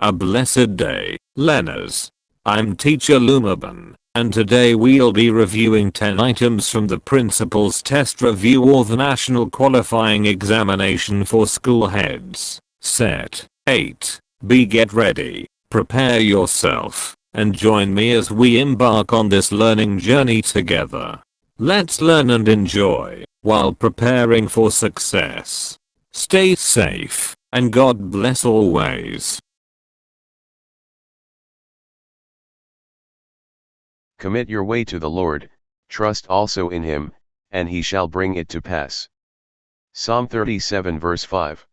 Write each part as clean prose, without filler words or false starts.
A blessed day, learners. I'm Teacher Lumaban, and today we'll be reviewing 10 items from the Principal's Test Review or the National Qualifying Examination for School Heads. Set 8. Get ready, prepare yourself, and join me as we embark on this learning journey together. Let's learn and enjoy, while preparing for success. Stay safe, and God bless always. Commit your way to the Lord, trust also in him, and he shall bring it to pass. Psalm 37 verse 5.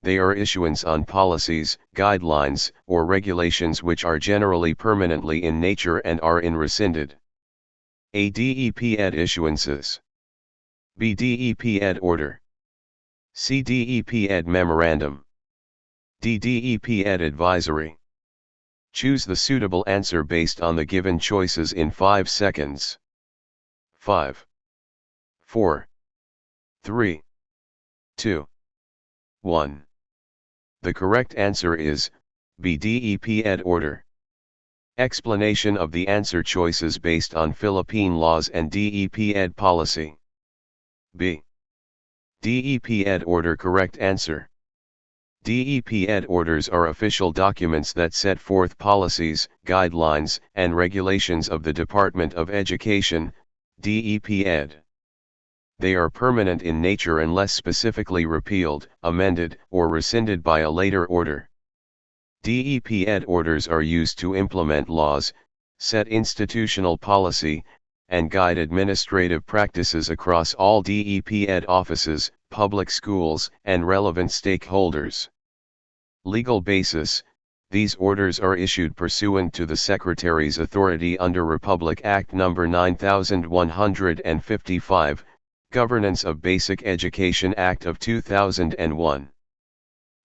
They are issuance on policies, guidelines, or regulations which are generally permanently in nature and are rescinded. A. DEP ed issuances. B. DEP ed order. C. DEP ed memorandum. D. DEP ed advisory. Choose the suitable answer based on the given choices in 5 seconds. 5, 4, 3, 2, 1. The correct answer is B. DEP ed order. Explanation of the answer choices based on Philippine laws and DEP ed policy. B. DEP ed order. Correct answer. DEP ed orders are official documents that set forth policies, guidelines, and regulations of the Department of Education, DEP ed. They are permanent in nature unless specifically repealed, amended, or rescinded by a later order. DEP ed orders are used to implement laws, set institutional policy, and guide administrative practices across all DEP ed offices, public schools, and relevant stakeholders. Legal basis: these orders are issued pursuant to the Secretary's authority under Republic Act No. 9155, Governance of Basic Education Act of 2001.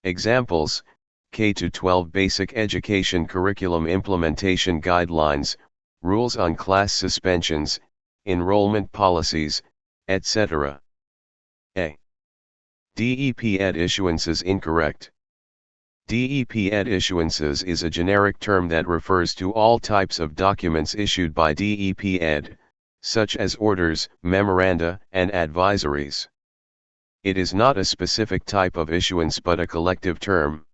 Examples: K-12 Basic Education Curriculum Implementation Guidelines, Rules on Class Suspensions, Enrollment Policies, etc. A. DEP ed issuances. Incorrect. DEP ed issuances is a generic term that refers to all types of documents issued by DEP ed, such as orders, memoranda, and advisories. It is not a specific type of issuance but a collective term.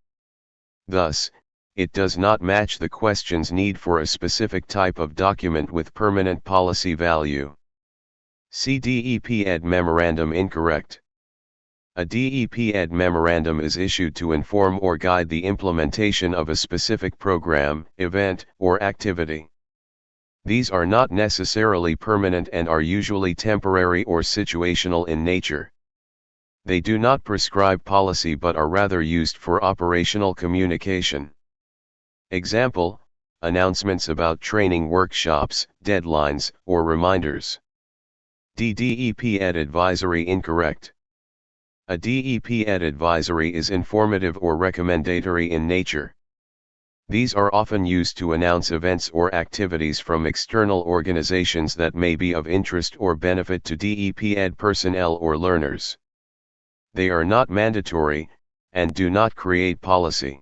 Thus, it does not match the question's need for a specific type of document with permanent policy value. See DEP ed memorandum. Incorrect. A DEP ed memorandum is issued to inform or guide the implementation of a specific program, event, or activity. These are not necessarily permanent and are usually temporary or situational in nature. They do not prescribe policy but are rather used for operational communication. Example: announcements about training workshops, deadlines, or reminders. DEP ed advisory. Incorrect. A DEP ed advisory is informative or recommendatory in nature. These are often used to announce events or activities from external organizations that may be of interest or benefit to DEP ed personnel or learners. They are not mandatory, and do not create policy.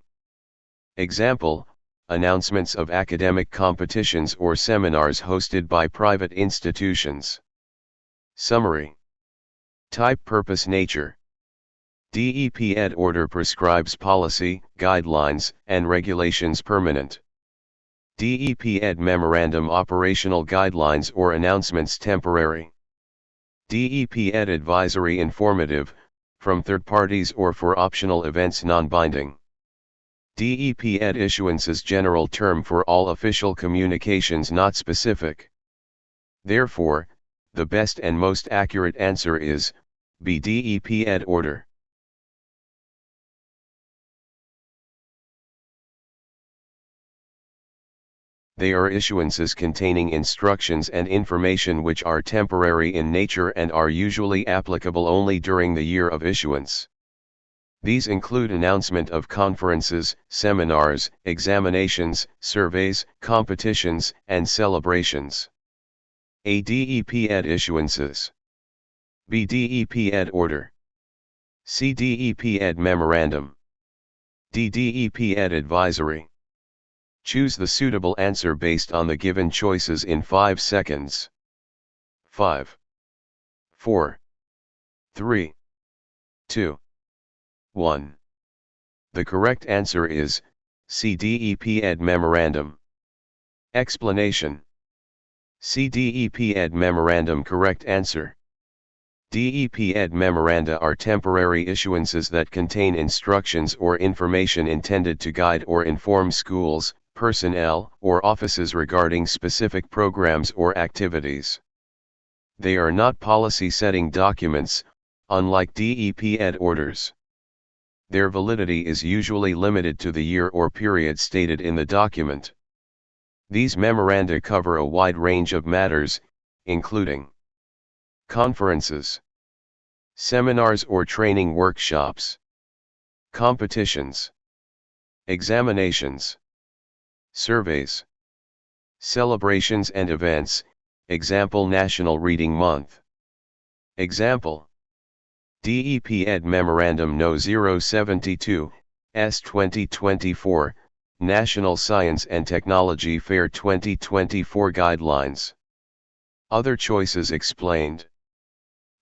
Example: announcements of academic competitions or seminars hosted by private institutions. Summary. Type: purpose, nature. DEP ed order prescribes policy, guidelines, and regulations. Permanent. DEP ed memorandum operational guidelines or announcements. Temporary. DEP ed advisory informative, from third parties or for optional events. Non-binding. DEP ed issuances general term for all official communications, not specific. Therefore, the best and most accurate answer is B. DEP ed order. They are issuances containing instructions and information which are temporary in nature and are usually applicable only during the year of issuance. These include announcement of conferences, seminars, examinations, surveys, competitions, and celebrations. A. DEP ed issuances. B. DEP Ed Order. C. DEP Ed Memorandum. D. DEP Ed Advisory. Choose the suitable answer based on the given choices in 5 seconds. 5, 4, 3, 2, 1. The correct answer is C. DEP Ed Memorandum. Explanation. C. DEP Ed Memorandum. Correct answer. DEP Ed Memoranda are temporary issuances that contain instructions or information intended to guide or inform schools, personnel, or offices regarding specific programs or activities. They are not policy-setting documents, unlike DEP Ed orders. Their validity is usually limited to the year or period stated in the document. These memoranda cover a wide range of matters, including conferences, seminars or training workshops, competitions, examinations, surveys, celebrations and events, example National Reading Month. Example: DEP Ed Memorandum No. 072, S 2024, National Science and Technology Fair 2024 Guidelines. Other choices explained.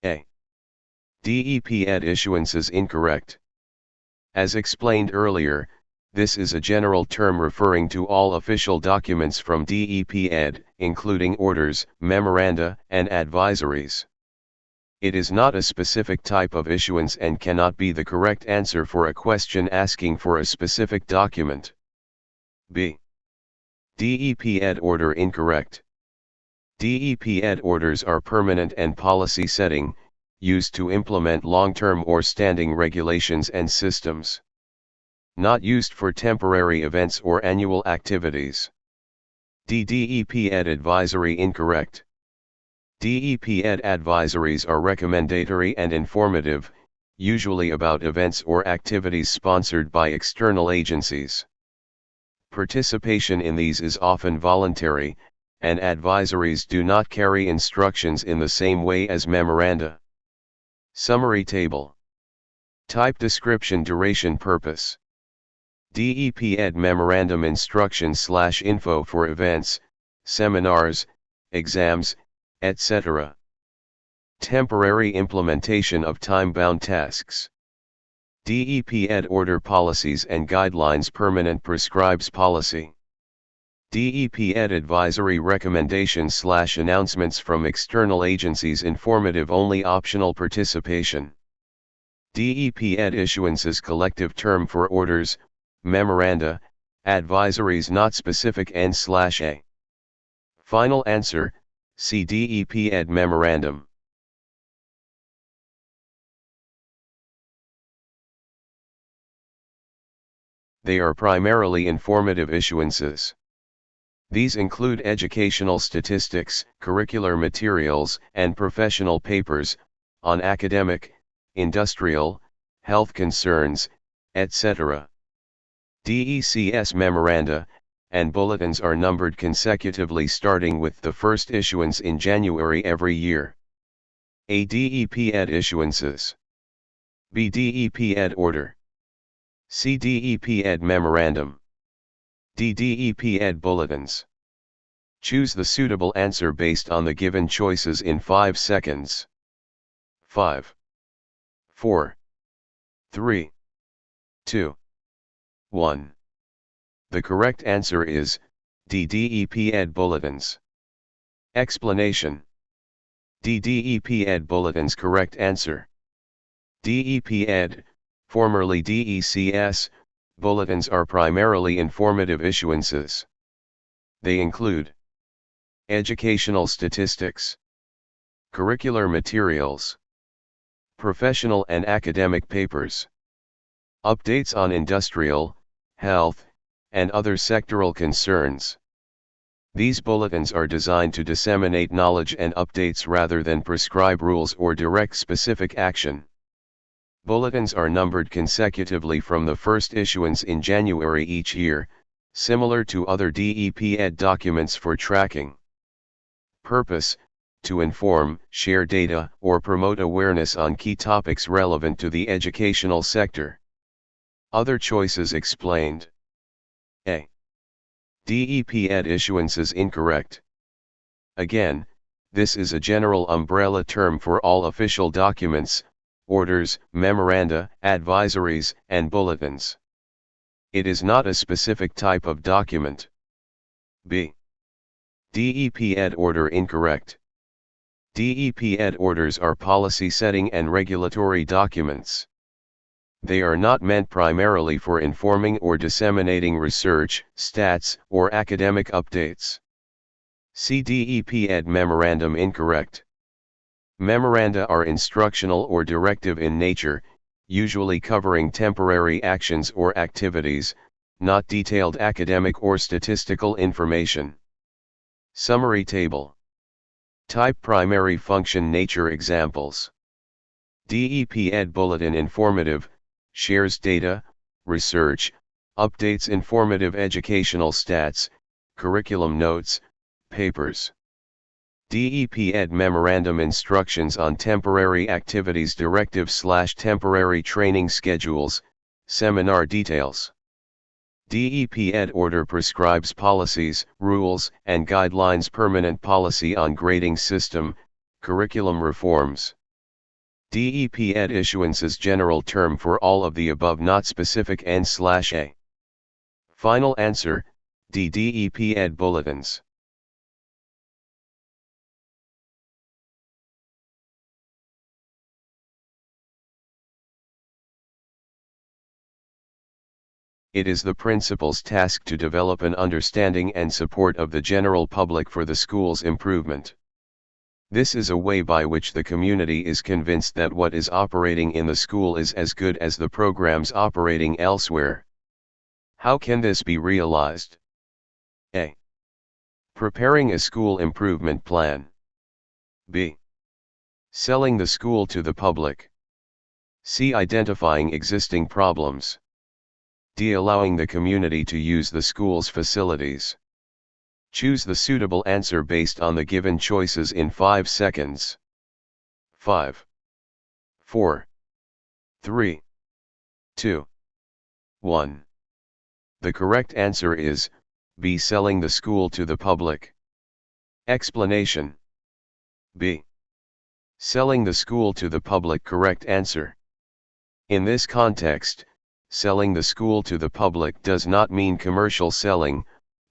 A. DEP Ed issuances incorrect. As explained earlier, this is a general term referring to all official documents from DEP Ed, including orders, memoranda, and advisories. It is not a specific type of issuance and cannot be the correct answer for a question asking for a specific document. B. DEP Ed order incorrect. DEP Ed orders are permanent and policy-setting, used to implement long-term or standing regulations and systems. Not used for temporary events or annual activities. D. DEP Ed advisory incorrect. DEP Ed advisories are recommendatory and informative, usually about events or activities sponsored by external agencies. Participation in these is often voluntary, and advisories do not carry instructions in the same way as memoranda. Summary table. Type: description, duration, purpose. DEP Ed Memorandum instructions/info for events, seminars, exams, etc. Temporary implementation of time-bound tasks. DEP Ed order policies and guidelines. Permanent prescribes policy. DEP Ed advisory recommendations/announcements from external agencies. Informative only, optional participation. DEP Ed issuances collective term for orders, memoranda, advisories not specific. N/A. Final answer: C. DEP Ed Memorandum. They are primarily informative issuances. These include educational statistics, curricular materials, and professional papers, on academic, industrial, health concerns, etc. DECS memoranda and bulletins are numbered consecutively starting with the first issuance in January every year. A. DEP Ed issuances. B. DEP Ed order. C. DEP Ed memorandum. D. DEP Ed bulletins. Choose the suitable answer based on the given choices in 5 seconds. 5, 4, 3, 2, 1. The correct answer is D. DEP Ed bulletins. Explanation. D. DEP Ed bulletins. Correct answer. DEP Ed, formerly DECS, bulletins are primarily informative issuances. They include educational statistics, curricular materials, professional and academic papers, updates on industrial, health, and other sectoral concerns. These bulletins are designed to disseminate knowledge and updates rather than prescribe rules or direct specific action. Bulletins are numbered consecutively from the first issuance in January each year, similar to other DEP Ed documents for tracking. Purpose: to inform, share data, or promote awareness on key topics relevant to the educational sector. Other choices explained. A. DEP-Ed issuances incorrect. Again, this is a general umbrella term for all official documents, orders, memoranda, advisories, and bulletins. It is not a specific type of document. B. DEP-Ed order incorrect. DEP-Ed orders are policy-setting and regulatory documents. They are not meant primarily for informing or disseminating research, stats, or academic updates. See DEP-Ed memorandum incorrect. Memoranda are instructional or directive in nature, usually covering temporary actions or activities, not detailed academic or statistical information. Summary table. Type primary function nature examples. DEP-Ed bulletin informative, shares data, research, updates informative educational stats, curriculum notes, papers. DEP-Ed memorandum instructions on temporary activities directive/temporary training schedules, seminar details. DEP-Ed order prescribes policies, rules, and guidelines permanent policy on grading system, curriculum reforms. DEP-Ed issuances general term for all of the above not specific N/A. Final answer, D. DEP-Ed bulletins. It is the principal's task to develop an understanding and support of the general public for the school's improvement. This is a way by which the community is convinced that what is operating in the school is as good as the programs operating elsewhere. How can this be realized? A. Preparing a school improvement plan. B. Selling the school to the public. C. Identifying existing problems. D. Allowing the community to use the school's facilities. Choose the suitable answer based on the given choices in 5 seconds. 5, 4, 3, 2, 1. The correct answer is B. Selling the school to the public. Explanation. B. Selling the school to the public. Correct answer. In this context, selling the school to the public does not mean commercial selling,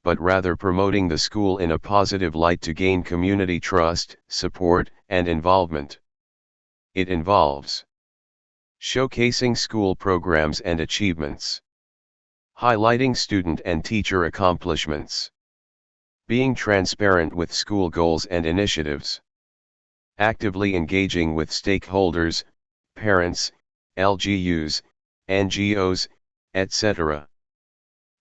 but rather promoting the school in a positive light to gain community trust, support, and involvement. It involves showcasing school programs and achievements, highlighting student and teacher accomplishments, being transparent with school goals and initiatives, actively engaging with stakeholders, parents, LGUs, NGOs, etc.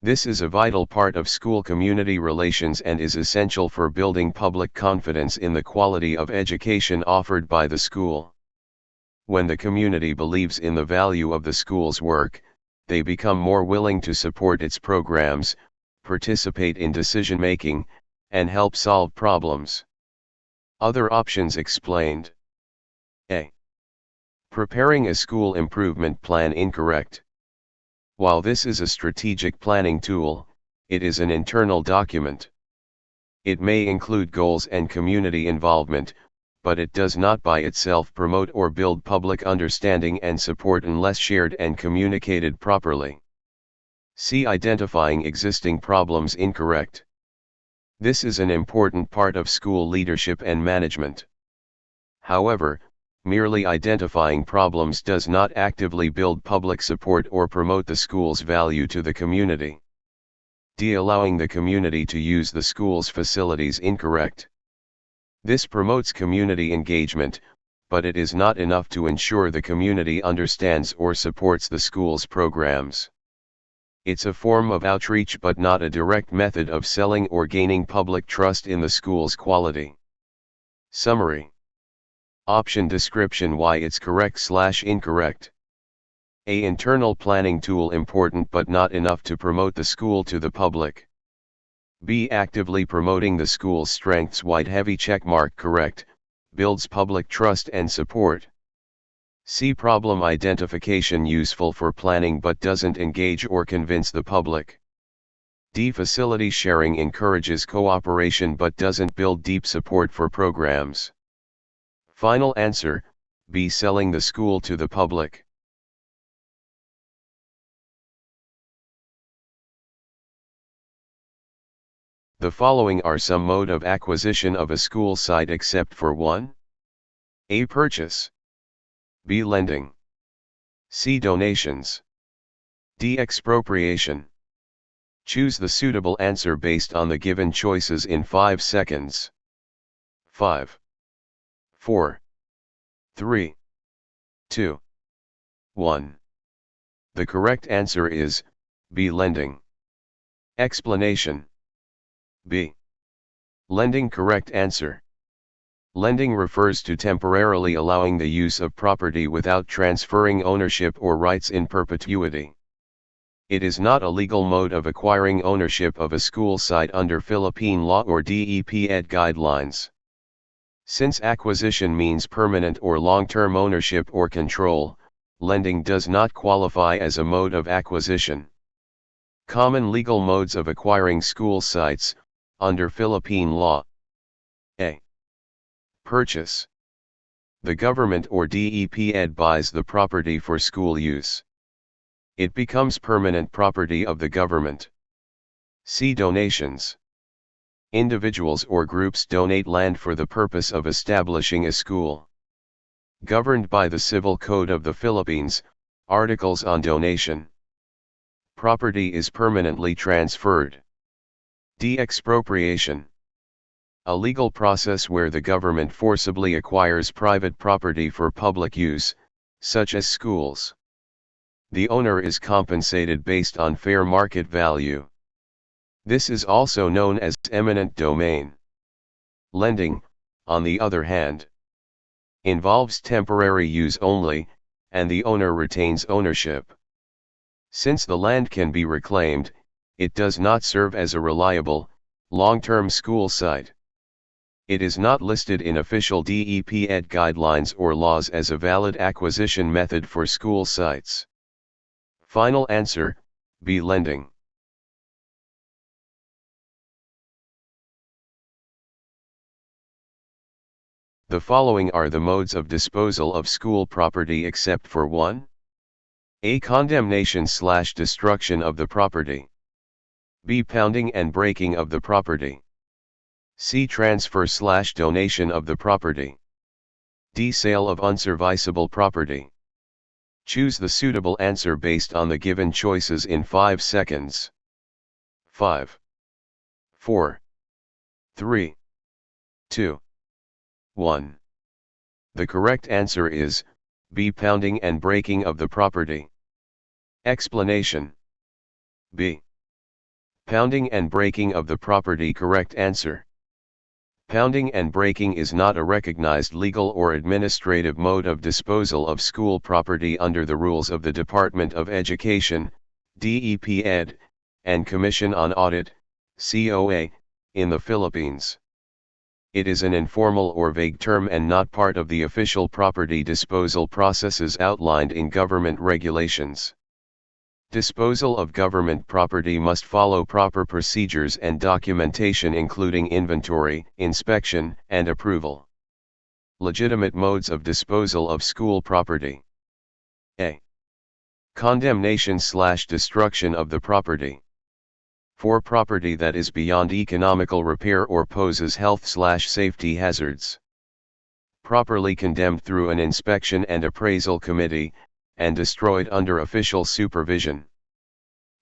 This is a vital part of school community relations and is essential for building public confidence in the quality of education offered by the school. When the community believes in the value of the school's work, they become more willing to support its programs, participate in decision-making, and help solve problems. Other options explained. A. Preparing a school improvement plan. Incorrect. While this is a strategic planning tool, it is an internal document. It may include goals and community involvement, but it does not by itself promote or build public understanding and support unless shared and communicated properly. See identifying existing problems. Incorrect. This is an important part of school leadership and management. However, merely identifying problems does not actively build public support or promote the school's value to the community. D. Allowing the community to use the school's facilities. Incorrect. This promotes community engagement, but it is not enough to ensure the community understands or supports the school's programs. It's a form of outreach but not a direct method of selling or gaining public trust in the school's quality. Summary. Option description. Why it's correct/incorrect. A. Internal planning tool. Important but not enough to promote the school to the public. B. Actively promoting the school's strengths. White heavy checkmark. Correct, builds public trust and support. C. Problem identification, useful for planning but doesn't engage or convince the public. D. Facility sharing encourages cooperation but doesn't build deep support for programs. Final answer, B. Selling the school to the public. The following are some mode of acquisition of a school site except for 1. A. Purchase. B. Lending. C. Donations. D. Expropriation. Choose the suitable answer based on the given choices in 5 seconds. 5, 4, 3, 2, 1. The correct answer is B. Lending. Explanation. B. Lending. Correct answer. Lending refers to temporarily allowing the use of property without transferring ownership or rights in perpetuity. It is not a legal mode of acquiring ownership of a school site under Philippine law or DepEd guidelines. Since acquisition means permanent or long-term ownership or control, lending does not qualify as a mode of acquisition. Common legal modes of acquiring school sites, under Philippine law. A. Purchase. The government or DepEd buys the property for school use. It becomes permanent property of the government. C. Donations. Individuals or groups donate land for the purpose of establishing a school. Governed by the Civil Code of the Philippines, Articles on Donation. Property is permanently transferred. D. Expropriation. A legal process where the government forcibly acquires private property for public use, such as schools. The owner is compensated based on fair market value. This is also known as eminent domain. Lending, on the other hand, involves temporary use only, and the owner retains ownership. Since the land can be reclaimed, it does not serve as a reliable, long-term school site. It is not listed in official DepEd guidelines or laws as a valid acquisition method for school sites. Final answer, B. Lending. The following are the modes of disposal of school property except for 1. A. Condemnation/destruction of the property. B. Pounding and breaking of the property. C. Transfer/donation of the property. D. Sale of unserviceable property. Choose the suitable answer based on the given choices in 5 seconds. 5, 4, 3, 2, 1. The correct answer is B. Pounding and breaking of the property. Explanation. B. Pounding and breaking of the property. Correct answer. Pounding and breaking is not a recognized legal or administrative mode of disposal of school property under the rules of the Department of Education, DepEd, and Commission on Audit, COA, in the Philippines. It is an informal or vague term and not part of the official property disposal processes outlined in government regulations. Disposal of government property must follow proper procedures and documentation including inventory, inspection, and approval. Legitimate modes of disposal of school property. A. Condemnation/destruction of the property. For property that is beyond economical repair or poses health/safety hazards. Properly condemned through an inspection and appraisal committee, and destroyed under official supervision.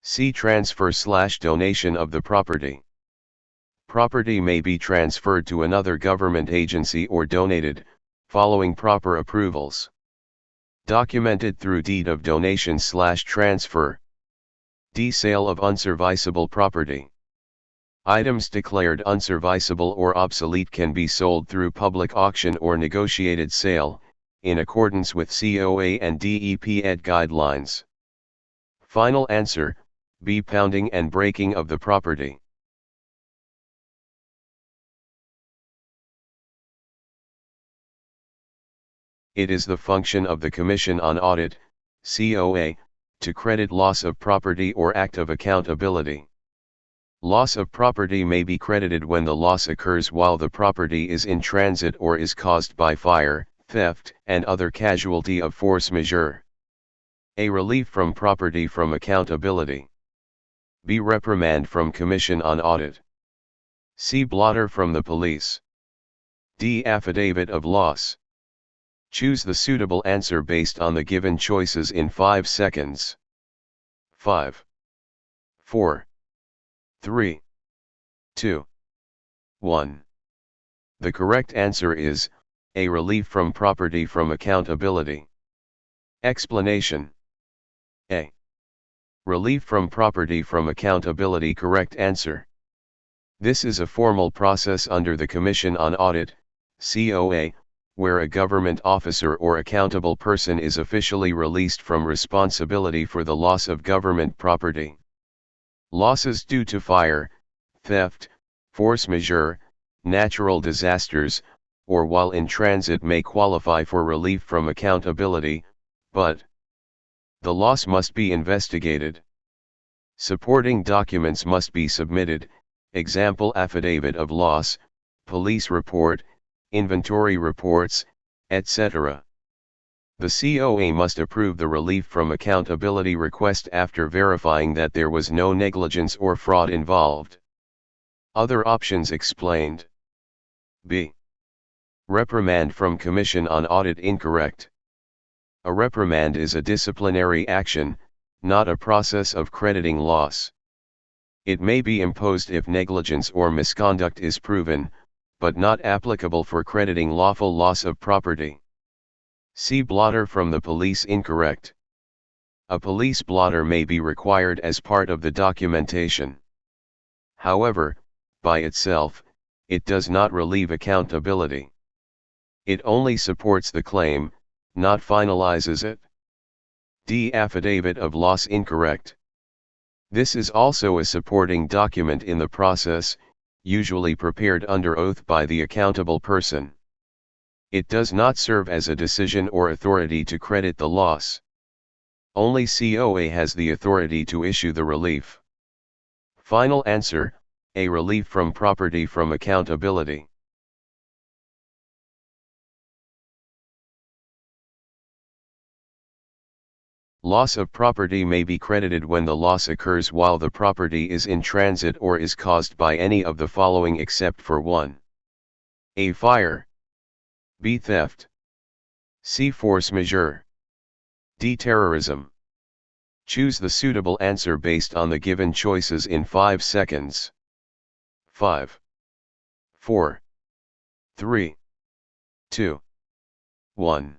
C. Transfer/donation of the property. Property may be transferred to another government agency or donated, following proper approvals. Documented through deed of donation/transfer. D. Sale of unserviceable property. Items declared unserviceable or obsolete can be sold through public auction or negotiated sale, in accordance with COA and DepEd guidelines. Final answer, B. Pounding and breaking of the property. It is the function of the Commission on Audit, COA, to credit loss of property or act of accountability. Loss of property may be credited when the loss occurs while the property is in transit or is caused by fire, theft, and other casualty of force majeure. A. Relief from property from accountability. B. Reprimand from Commission on Audit. C. Blotter from the police. D. Affidavit of loss. Choose the suitable answer based on the given choices in 5 seconds. 5, 4, 3, 2, 1. The correct answer is A. Relief from property from accountability. Explanation. A. Relief from property from accountability. Correct answer. This is a formal process under the Commission on Audit, COA, where a government officer or accountable person is officially released from responsibility for the loss of government property. Losses due to fire, theft, force majeure, natural disasters, or while in transit may qualify for relief from accountability, but the loss must be investigated. Supporting documents must be submitted, example affidavit of loss, police report, inventory reports, etc. The COA must approve the relief from accountability request after verifying that there was no negligence or fraud involved. Other options explained. B. Reprimand from Commission on Audit. Incorrect. A reprimand is a disciplinary action, not a process of crediting loss. It may be imposed if negligence or misconduct is proven, but not applicable for crediting lawful loss of property. C. Blotter from the police. Incorrect. A police blotter may be required as part of the documentation. However, by itself, it does not relieve accountability. It only supports the claim, not finalizes it. D. Affidavit of loss. Incorrect. This is also a supporting document in the process, usually prepared under oath by the accountable person. It does not serve as a decision or authority to credit the loss. Only COA has the authority to issue the relief. Final answer, A. Relief from property from accountability. Loss of property may be credited when the loss occurs while the property is in transit or is caused by any of the following except for 1. A. Fire. B. Theft. C. Force majeure. D. Terrorism. Choose the suitable answer based on the given choices in 5 seconds. 5, 4, 3, 2, 1.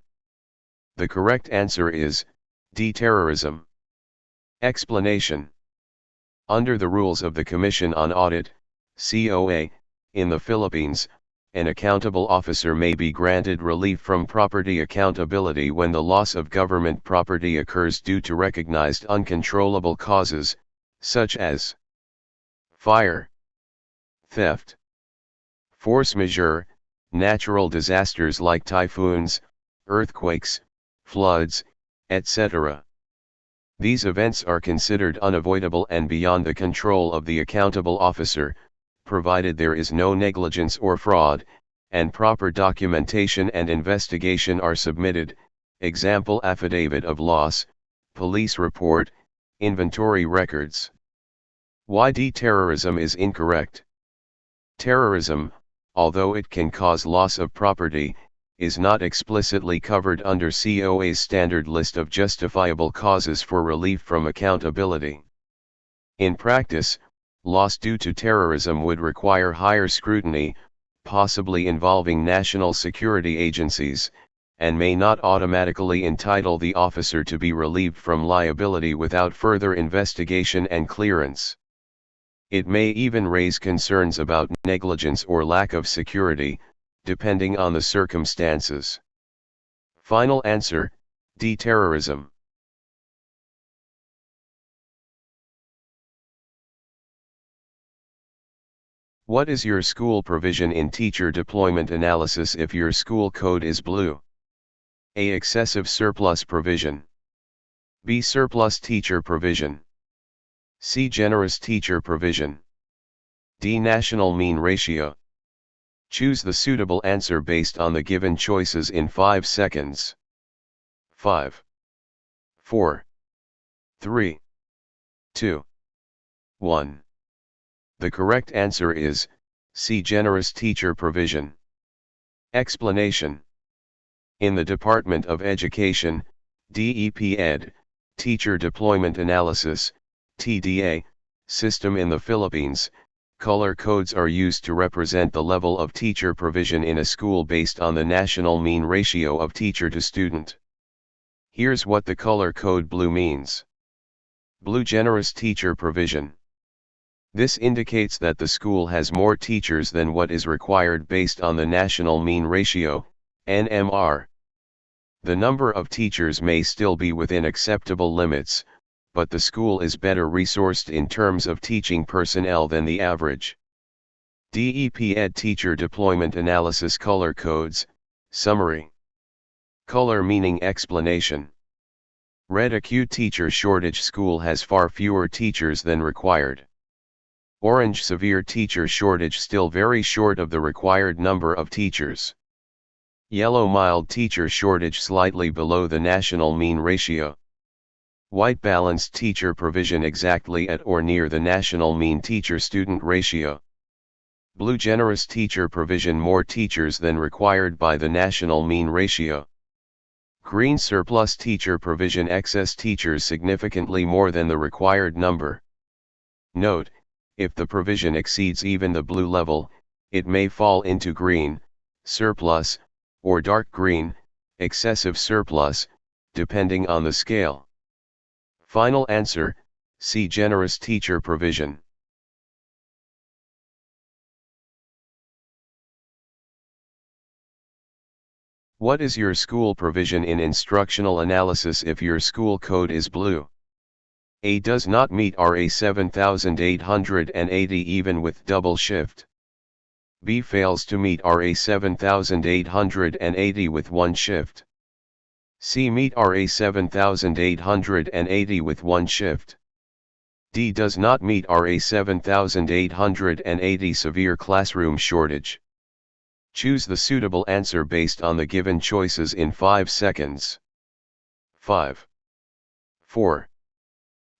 The correct answer is D. Terrorism. Explanation. Under the rules of the Commission on Audit, COA, in the Philippines, an accountable officer may be granted relief from property accountability when the loss of government property occurs due to recognized uncontrollable causes, such as fire, theft, force majeure, natural disasters like typhoons, earthquakes, floods, etc. These events are considered unavoidable and beyond the control of the accountable officer, provided there is no negligence or fraud, and proper documentation and investigation are submitted, example affidavit of loss, police report, inventory records. Why D. Terrorism is incorrect. Terrorism, although it can cause loss of property, is not explicitly covered under COA's standard list of justifiable causes for relief from accountability. In practice, loss due to terrorism would require higher scrutiny, possibly involving national security agencies, and may not automatically entitle the officer to be relieved from liability without further investigation and clearance. It may even raise concerns about negligence or lack of security, depending on the circumstances. Final answer, D. Terrorism. What is your school provision in teacher deployment analysis if your school code is blue? A. Excessive surplus provision. B. Surplus teacher provision. C. Generous teacher provision. D. National mean ratio. Choose the suitable answer based on the given choices in 5 seconds. 5, 4, 3, 2, 1. The correct answer is C. Generous teacher provision. Explanation. In the Department of Education, DepEd, Teacher Deployment Analysis, TDA, system in the Philippines, color codes are used to represent the level of teacher provision in a school based on the national mean ratio of teacher to student. Here's what the color code blue means. Blue: generous teacher provision. This indicates that the school has more teachers than what is required based on the national mean ratio, NMR. The number of teachers may still be within acceptable limits, but the school is better resourced in terms of teaching personnel than the average. DepEd Teacher Deployment Analysis Color Codes, Summary. Color meaning explanation. Red: acute teacher shortage, school has far fewer teachers than required. Orange: severe teacher shortage, still very short of the required number of teachers. Yellow: mild teacher shortage, slightly below the national mean ratio. White: balanced teacher provision, exactly at or near the national mean teacher-student ratio. Blue: generous teacher provision, more teachers than required by the national mean ratio. Green: surplus teacher provision, excess teachers, significantly more than the required number. Note: if the provision exceeds even the blue level, it may fall into green, surplus, or dark green, excessive surplus, depending on the scale. Final answer: C. Generous teacher provision. What is your school provision in instructional analysis if your school code is blue? A. Does not meet RA 7880 even with double shift. B. Fails to meet RA 7880 with one shift. C. Meet RA 7880 with one shift. D. Does not meet RA 7880, severe classroom shortage. Choose the suitable answer based on the given choices in 5 seconds. 5, 4,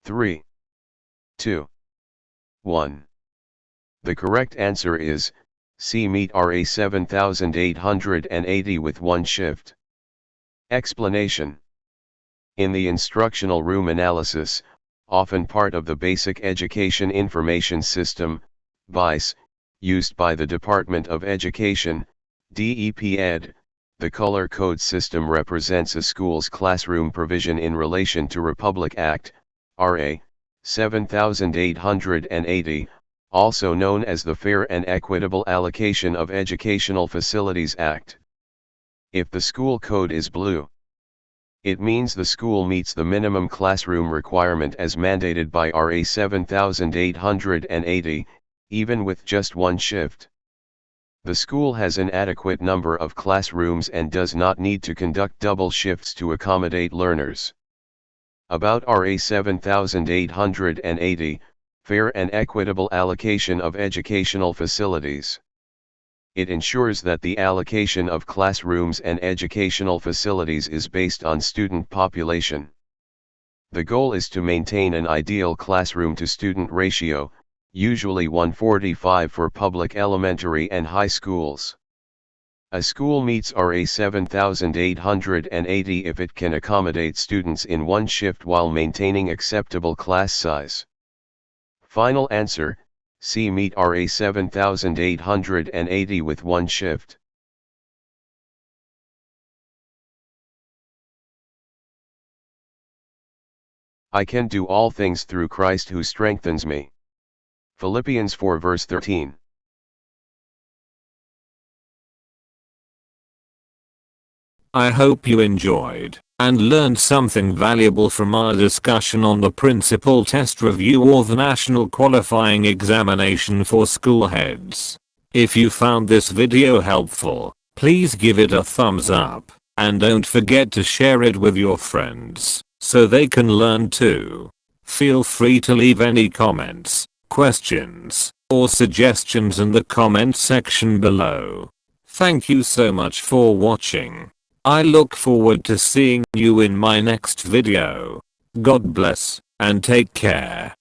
3, 2, 1. The correct answer is C. Meet RA 7880 with one shift. Explanation. In the instructional room analysis, often part of the Basic Education Information System, BICE, used by the Department of Education, DepEd, the color code system represents a school's classroom provision in relation to Republic Act, RA 7880, also known as the Fair and Equitable Allocation of Educational Facilities Act. If the school code is blue, it means the school meets the minimum classroom requirement as mandated by RA 7880, even with just one shift. The school has an adequate number of classrooms and does not need to conduct double shifts to accommodate learners. About RA 7880, Fair and Equitable Allocation of Educational Facilities. It ensures that the allocation of classrooms and educational facilities is based on student population. The goal is to maintain an ideal classroom-to-student ratio, usually 1:45 for public elementary and high schools. A school meets RA 7880 if it can accommodate students in one shift while maintaining acceptable class size. Final answer: C. Meet RA 7880 with one shift. I can do all things through Christ who strengthens me. Philippians 4 verse 13. I hope you enjoyed and learned something valuable from our discussion on the Principal Test Review or the National Qualifying Examination for School Heads. If you found this video helpful, please give it a thumbs up And don't forget to share it with your friends so they can learn too. Feel free to leave any comments, questions, or suggestions in the comment section below. Thank you so much for watching. I look forward to seeing you in my next video. God bless, and take care.